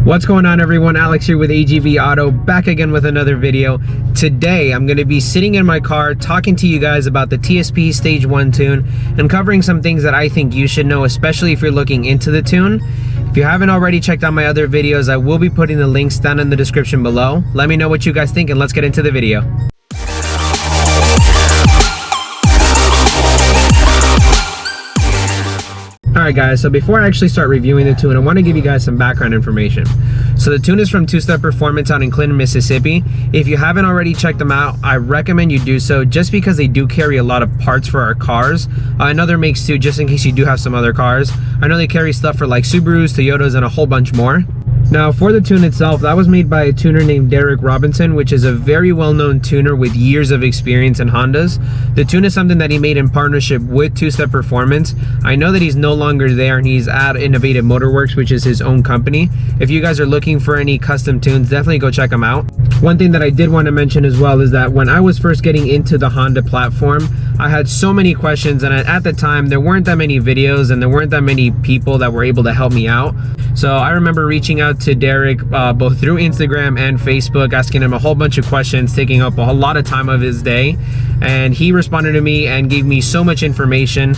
What's going on, everyone? Alex here with AGV Auto, back again with another video. Today I'm going to be sitting in my car talking to you guys about the TSP Stage 1 tune and covering some things that I think you should know, especially if you're looking into the tune. If you haven't already checked out my other videos, I will be putting the links down in the description below. Let me know what you guys think and let's get into the video. Alright guys, so before I actually start reviewing the tune, I want to give you guys some background information. So the tune is from TwoStepPerformance out in Clinton, Mississippi. If you haven't already checked them out, I recommend you do so just because they do carry a lot of parts for our cars. Another makes too, just in case you do have some other cars. I know they carry stuff for like Subarus, Toyotas, and a whole bunch more. Now for the tune itself, that was made by a tuner named Derek Robinson, which is a very well-known tuner with years of experience in Hondas. The tune is something that he made in partnership with TwoStepPerformance. I know that he's no longer there and he's at Innovative Motorworks, which is his own company. If you guys are looking for any custom tunes, definitely go check them out. One thing that I did want to mention as well is that when I was first getting into the Honda platform, I had so many questions, and at the time there weren't that many videos and there weren't that many people that were able to help me out. So I remember reaching out to Derek both through Instagram and Facebook, asking him a whole bunch of questions, taking up a whole lot of time of his day, and he responded to me and gave me so much information.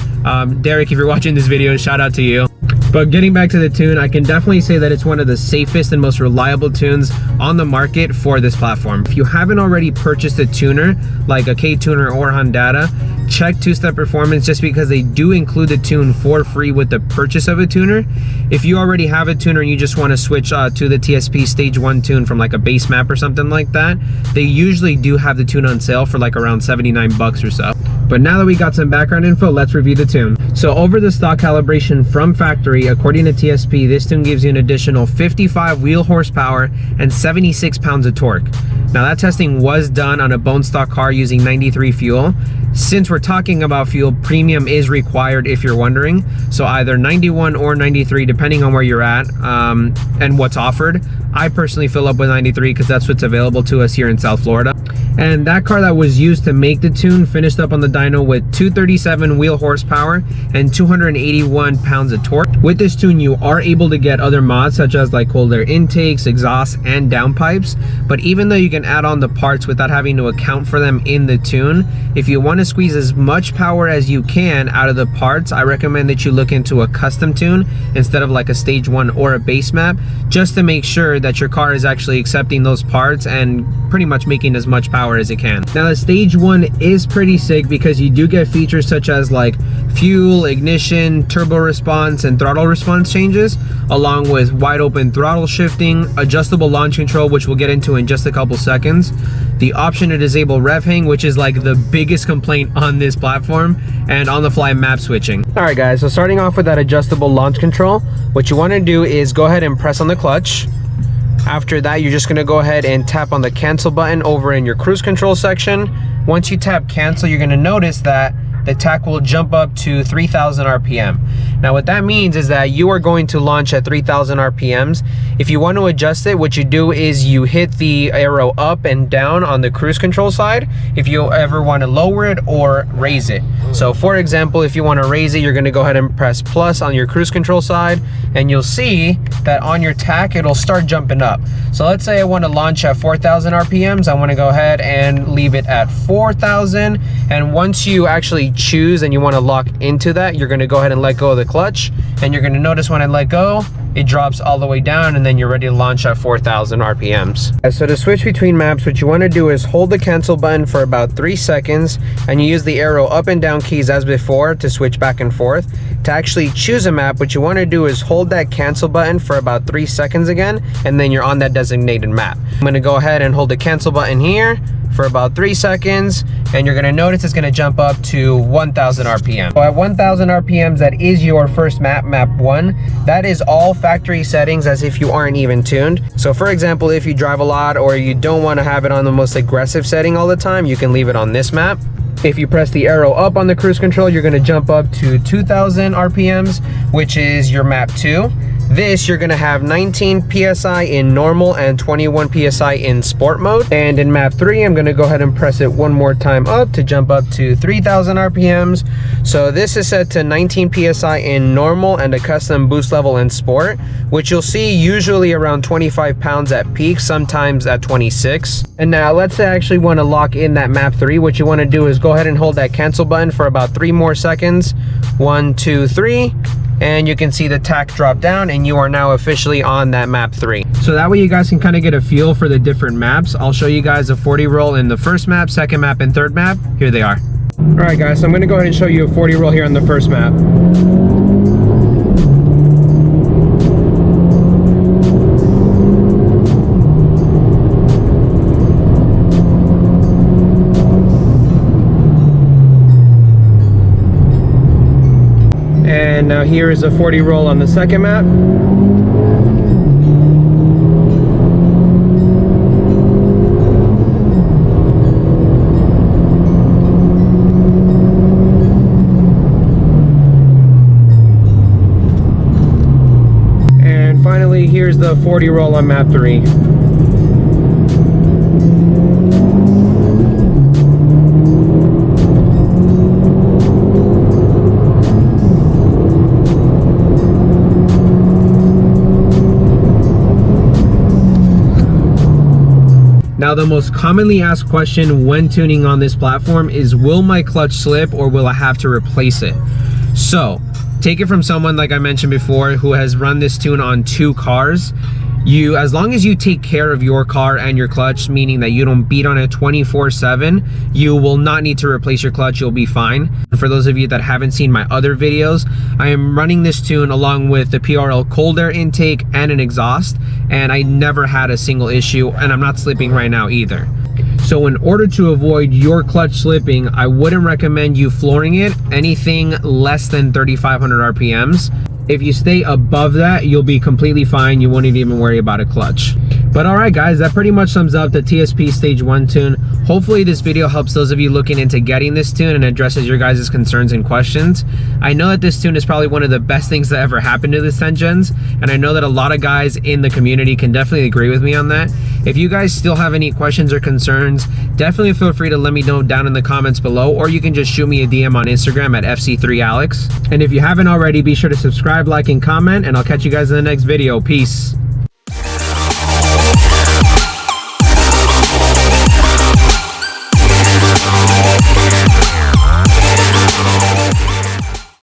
Derek, if you're watching this video, shout out to you. But getting back to the tune, I can definitely say that it's one of the safest and most reliable tunes on the market for this platform. If you haven't already purchased a tuner like a K-Tuner or Honda, check TwoStepPerformance just because they do include the tune for free with the purchase of a tuner. If you already have a tuner and you just want to switch to the TSP Stage 1 tune from like a base map or something like that, they usually do have the tune on sale for like around 79 bucks or so. But now that we got some background info, let's review the tune. So over the stock calibration from factory, according to TSP, this tune gives you an additional 55 wheel horsepower and 76 pounds of torque. Now that testing was done on a bone stock car using 93 fuel. Since we're talking about fuel, premium is required if you're wondering. So either 91 or 93, depending on where you're at and what's offered. I personally fill up with 93 because that's what's available to us here in South Florida. And that car that was used to make the tune finished up on the dyno with 237 wheel horsepower and 281 pounds of torque. With this tune, you are able to get other mods such as like cold air intakes, exhaust, and downpipes. But even though you can add on the parts without having to account for them in the tune, if you want to squeeze as much power as you can out of the parts, I recommend that you look into a custom tune instead of like a Stage 1 or a base map, just to make sure that your car is actually accepting those parts and pretty much making as much power as it can. Now the Stage 1 is pretty sick because you do get features such as like fuel, ignition, turbo response, and throttle response changes, along with wide open throttle shifting, adjustable launch control, which we'll get into in just a couple seconds, the option to disable rev hang, which is like the biggest complaint on this platform, and on the fly map switching. Alright guys, so starting off with that adjustable launch control, what you want to do is go ahead and press on the clutch. After that, you're just going to go ahead and tap on the cancel button over in your cruise control section. Once you tap cancel, you're going to notice that the tach will jump up to 3,000 RPM. Now what that means is that you are going to launch at 3,000 RPMs. If you want to adjust it, what you do is you hit the arrow up and down on the cruise control side if you ever want to lower it or raise it. So for example, if you want to raise it, you're going to go ahead and press plus on your cruise control side, and you'll see that on your tach it'll start jumping up. So let's say I want to launch at 4,000 RPMs. I want to go ahead and leave it at 4,000, and once you actually choose and you want to lock into that, you're going to go ahead and let go of the clutch, and you're going to notice when I let go, it drops all the way down, and then you're ready to launch at 4,000 RPMs. So to switch between maps, what you want to do is hold the cancel button for about 3 seconds, and you use the arrow up and down keys as before to switch back and forth. To actually choose a map, what you want to do is hold that cancel button for about 3 seconds again, and then you're on that designated map. I'm going to go ahead and hold the cancel button here for about 3 seconds, and you're going to notice it's going to jump up to 1,000 RPM. So at 1,000 RPMs, that is your first map, map 1. That is all factory settings as if you aren't even tuned. So for example, if you drive a lot or you don't want to have it on the most aggressive setting all the time, you can leave it on this map. If you press the arrow up on the cruise control, you're going to jump up to 2,000 RPMs, which is your map 2. This, you're gonna have 19 PSI in normal and 21 PSI in sport mode. And in map 3, I'm gonna go ahead and press it one more time up to jump up to 3,000 RPMs. So this is set to 19 PSI in normal and a custom boost level in sport, which you'll see usually around 25 pounds at peak, sometimes at 26. And now let's say I actually wanna lock in that map 3. What you wanna do is go ahead and hold that cancel button for about 3 more seconds. 1, 2, 3. And you can see the tack drop down and you are now officially on that map 3. So that way you guys can kind of get a feel for the different maps. I'll show you guys a 40 roll in the first map, second map, and third map. Here they are. All right guys, so I'm gonna go ahead and show you a 40 roll here on the first map. And now here is a 40 roll on the second map. And finally, here's the 40 roll on map 3. Now, the most commonly asked question when tuning on this platform is, will my clutch slip or will I have to replace it? So, take it from someone, like I mentioned before, who has run this tune on 2 cars. As long as you take care of your car and your clutch, meaning that you don't beat on it 24/7, you will not need to replace your clutch, you'll be fine. For those of you that haven't seen my other videos, I am running this tune along with the PRL cold air intake and an exhaust, and I never had a single issue, and I'm not slipping right now either. So in order to avoid your clutch slipping, I wouldn't recommend you flooring it anything less than 3,500 RPMs. If you stay above that, you'll be completely fine. You won't even worry about a clutch. But all right, guys, that pretty much sums up the TSP Stage 1 tune. Hopefully this video helps those of you looking into getting this tune and addresses your guys' concerns and questions. I know that this tune is probably one of the best things that ever happened to this 10 gens, and I know that a lot of guys in the community can definitely agree with me on that. If you guys still have any questions or concerns, definitely feel free to let me know down in the comments below, or you can just shoot me a DM on Instagram at FC3Alex. And if you haven't already, be sure to subscribe, like, and comment, and I'll catch you guys in the next video. Peace.